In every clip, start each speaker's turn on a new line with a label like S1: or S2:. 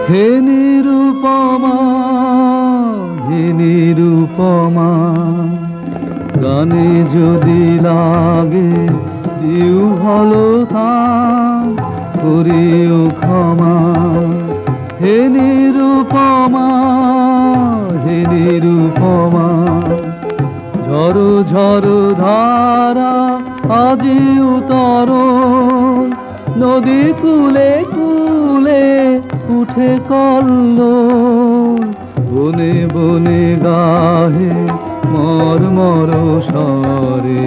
S1: হে নিরুপমা, হে নিরুপমা, গানে যদি লাগে কেউ ভালো তা করিও ক্ষমা। হে নিরুপমা, হে নিরুপমা, ঝড়ো ঝড়ো ধারা আজি উতরণ, নদী কূলে কূলে উঠে কল্লোল, বনে বনে গাহে মর্মর স্বরে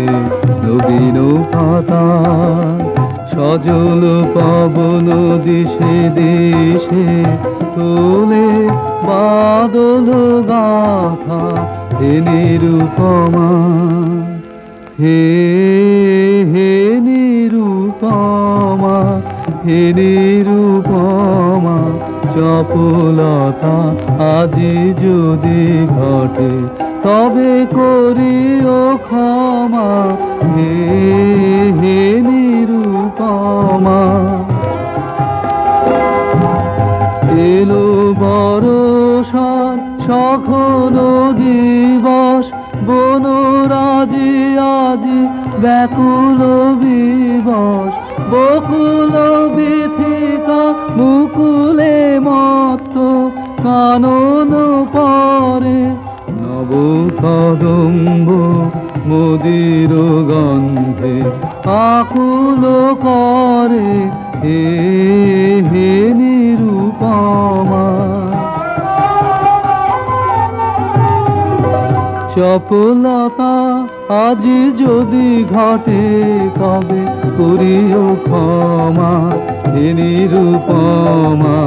S1: নবীন পাতা, সজল পবন দিশে দিশে তোলে বাদল গাথা। হে নিরুপমা, হে হে নিরুপমা, হে নিরুপমা, চপলতা আজি যদি ঘটে তবে করিও ক্ষমা। হে হে নিরুপমা, এলো বরষার সঘন দিবস, বনরাজি আজি ব্যাকুল বিবশ, বকুল বীথিকা মুকুলে মত্ত, কানন পরে নব কদম্ব মদির গন্ধে আকুল করে। হে হে নিরুপমা, চপলতা আজি যদি ঘটে তবে করিও ক্ষমা। হে নিরুপমা,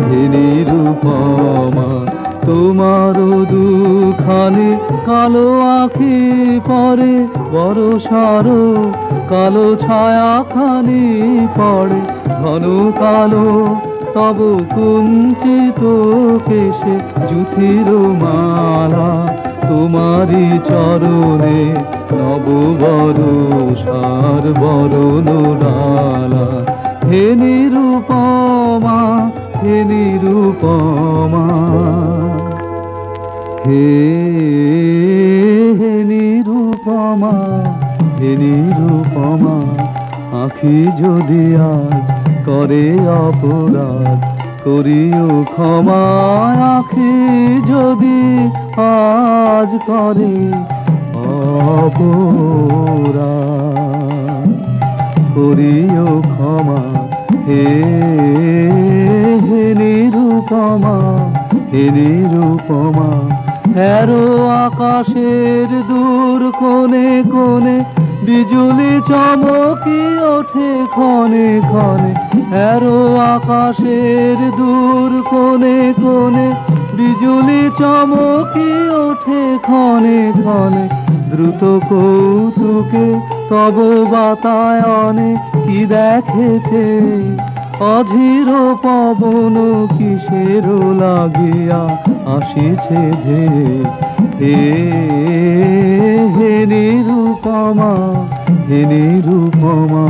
S1: হে নিরুপমা, তোমার দুখানি কালো আঁখি পরে বরষার কালো ছায়া খানি পড়ে ঘন কালো, তব কুঞ্চিত কেশে জুথির মালা, তোমারি চরণে নব বরষার বরণ ডালা। হে নিরুপমা, হে নিরুপমা, হে হে নিরুপমা, হে নিরুপমা, আঁখি যদি আজ করে অপরাধ করিও ক্ষমা। আঁখি যদি আজ করে অপরাধ করিও ক্ষমা। হে হে নিরুপমা, হে নিরুপমা, এরো আকাশের দূর কোণে কোণে বিজুলি চমকি ওঠে ক্ষণে ক্ষণে, এরো আকাশের দূর কোণে কোণে বিজুলি চমকি ওঠে ক্ষণে ক্ষণে, দ্রুত কৌতুকে তব বাতায়নে কি দেখেছে অধীর পবন কিসের লাগিয়া আসিছে ধে। হে হে নিরুপমা, হে নিরুপমা।